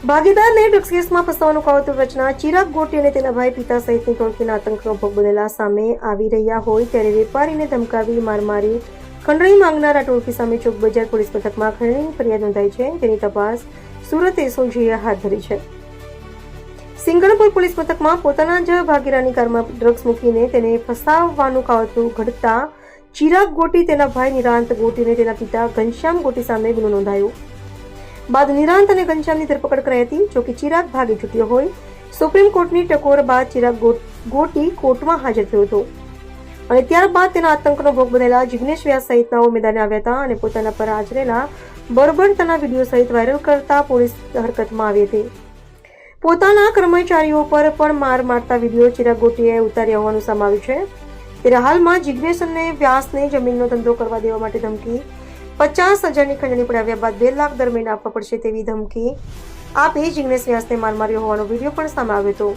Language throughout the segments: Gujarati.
ભાગીદારને ડ્રગ્સ કેસમાં ફસાવાનું કાવતરું રચના ચિરાગ ગોટી અને તેના ભાઈ પિતા સહિતની ટોળકીના આતંકનો ભોગ બનેલા સામે આવી રહ્યા હોય ત્યારે વેપારીને ધમકાવી માર મારી ખંડણી માંગનારા ટોળકી સામે ચોક બજાર પોલીસ મથકમાં ખંડણીની ફરિયાદ નોંધાઈ છે, જેની તપાસ સુરત એસઓજીએ હાથ ધરી છે. સિંગણપુર પોલીસ મથકમાં પોતાના જ ભાગીદારની કારમાં ડ્રગ્સ મૂકીને તેને ફસાવવાનું કાવતરું ઘડતા ચિરાગ ગોટી, તેના ભાઈ નિરાંત ગોટી અને તેના પિતા ઘનશ્યામ ગોટી સામે ગુનો નોંધાયો. બાદ નિરાંત અને ઘનશ્યામની ધરપકડ કરાઈ હતી. જોકે ચિરાગ ભાગી છૂટ્યો હોય સુપ્રીમ કોર્ટની ટકોર બાદ ચિરાગ ગોટી કોર્ટમાં હાજર થયો હતો અને ત્યારબાદ તેના આતંકનો ભોગ બનેલા જિગ્નેશ વ્યાસ સહિતનાઓ મેદાને આવ્યા હતા અને પોતાના પર આચરેલા બર્બરતાના વિડીયો સહિત વાયરલ કરતા પોલીસ હરકતમાં આવી હતી. પોતાના કર્મચારીઓ પર પણ માર મારતા વિડીયો ચિરાગ ગોટીએ ઉતાર્યા હોવાનું સામે આવ્યું છે. ત્યારે હાલમાં જિગ્નેશ અને વ્યાસને જમીનનો ધંધો કરવા દેવા માટે ધમકી 50,000ની ખંડણી પડાવ્યા બાદ 2 લાખ દર મહિને આપવા પડશે તેવી ધમકી આપી જિગ્નેશ વ્યાસને માર માર્યો હોવાનો વિડીયો પણ સામે આવ્યો હતો.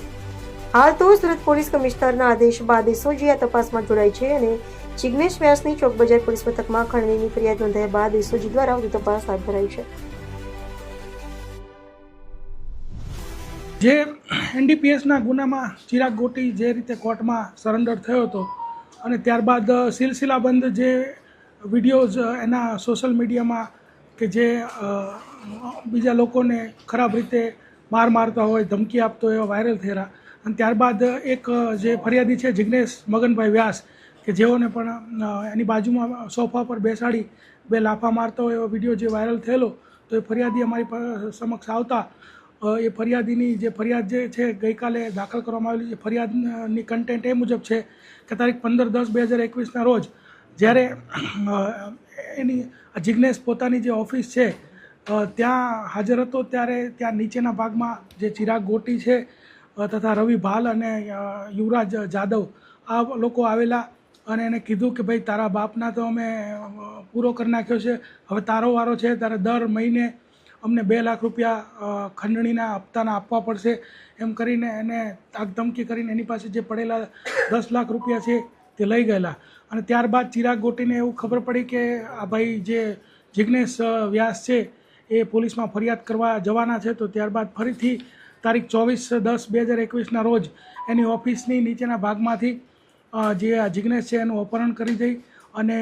હાલ તો સુરત પોલીસ કમિશનરના આદેશ બાદ એસઓજી આ તપાસમાં જોડાઈ છે અને જિગ્નેશ વ્યાસની ચોક બજાર પોલીસ મથકમાં ખંડણીની ફરિયાદ નોંધાયા બાદ એસઓજી દ્વારા વધુ તપાસ હાથ ધરાઈ છે. જે એનડીપીએસના ગુનામાં ચિરાગ ગોટી જે રીતે કોર્ટમાં સરેન્ડર થયો હતો અને ત્યારબાદ સિલસિલાબંધ જે વિડીયોઝ એના સોશિયલ મીડિયામાં કે જે બીજા લોકોને ખરાબ રીતે મારતા હોય, ધમકી આપતો એવા વાયરલ થયેલા અને ત્યારબાદ એક જે ફરિયાદી છે જિગ્નેશ મગનભાઈ વ્યાસ કે જેઓને પણ એની બાજુમાં સોફા પર બેસાડી 2 લાફા મારતો હોય એવો વિડીયો જે વાયરલ થયેલો, તો એ ફરિયાદી અમારી સમક્ષ આવતા એ ફરિયાદીની જે ફરિયાદ જે છે ગઈકાલે દાખલ કરવામાં આવેલી છે. ફરિયાદની કન્ટેન્ટ એ મુજબ છે કે તારીખ 15/10/2021ના રોજ જ્યારે એની જિગ્નેશ પોતાની જે ઓફિસ છે ત્યાં હાજર હતો, ત્યારે ત્યાં નીચેના ભાગમાં જે ચિરાગ ગોટી છે તથા રવિ ભાલ અને યુવરાજ જાદવ આ લોકો આવેલા અને એને કીધું કે ભાઈ તારા બાપના તો અમે પૂરો કરી નાખ્યો છે, હવે તારો વારો છે, તારે દર મહિને અમને 2 લાખ રૂપિયા ખંડણીના હપ્તાના આપવા પડશે એમ કરીને એને ધમકી કરીને એની પાસે જે પડેલા 10 લાખ રૂપિયા છે તે લઈ ગયેલા. અને ત્યારબાદ ચિરાગ ગોટીને એવું ખબર પડી કે આ ભાઈ જે જિગ્નેશ વ્યાસ છે એ પોલીસમાં ફરિયાદ કરવા જવાના છે, તો ત્યારબાદ ફરીથી તારીખ 24/10/2021ના રોજ એની ઓફિસની નીચેના ભાગમાંથી જે આ જિગ્નેશ છે એનું અપહરણ કરી જઈ અને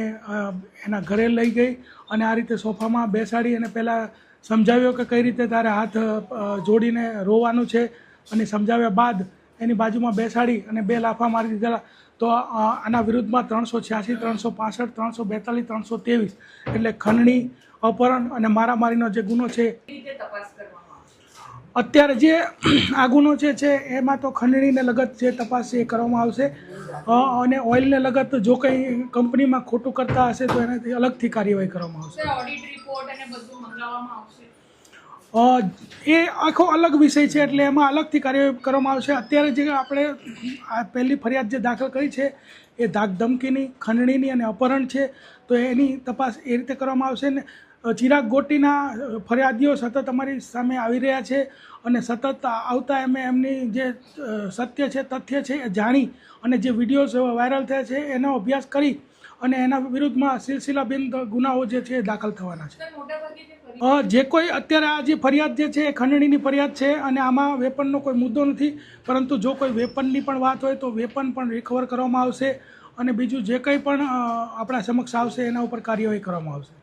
એના ઘરે લઈ ગઈ અને આ રીતે સોફામાં બેસાડી અને પહેલાં સમજાવ્યો કે કઈ રીતે તારે હાથ જોડીને રોવાનું છે અને સમજાવ્યા બાદ એની બાજુમાં બેસાડી અને 2 લાફા મારી દીધેલા. તો આના વિરુદ્ધમાં 386, 365, 342, 323 એટલે ખંડણી, અપહરણ અને મારામારીનો જે ગુનો છે અત્યારે જે આ ગુનો છે એમાં તો ખંડણીને લગત જે તપાસ છે એ કરવામાં આવશે અને ઓઇલને લગત જો કંઈ કંપનીમાં ખોટું કરતા હશે તો એનાથી અલગથી કાર્યવાહી કરવામાં આવશે. ઓડિટ રિપોર્ટ અને બધું મંગાવવામાં આવશે. એ આખો અલગ વિષય છે એટલે એમાં અલગથી કાર્યવાહી કરવામાં આવશે. અત્યારે જે આપણે આ પહેલી ફરિયાદ જે દાખલ કરી છે એ ધમકીની, ખંડણીની અને અપહરણ છે, તો એની તપાસ એ રીતે કરવામાં આવશે. ને ચિરાગ ગોટીના ફરિયાદીઓ સતત અમારી સામે આવી રહ્યા છે અને સતત આવતા એમની જે સત્ય છે, તથ્ય છે એ જાણી અને જે વિડીયોઝ વાયરલ થયા છે એનો અભ્યાસ કરી અને એના વિરુદ્ધમાં સિલસિલાબંધ ગુનાઓ જે છે એ દાખલ થવાના છે. જે કોઈ અત્યારે આ જે ફરિયાદ જે છે એ ખંડણીની ફરિયાદ છે અને આમાં વેપનનો કોઈ મુદ્દો નથી, પરંતુ જો કોઈ વેપનની પણ વાત હોય તો વેપન પણ રિકવર કરવામાં આવશે અને બીજું જે કંઈ પણ આપણા સમક્ષ આવશે એના ઉપર કાર્યવાહી કરવામાં આવશે.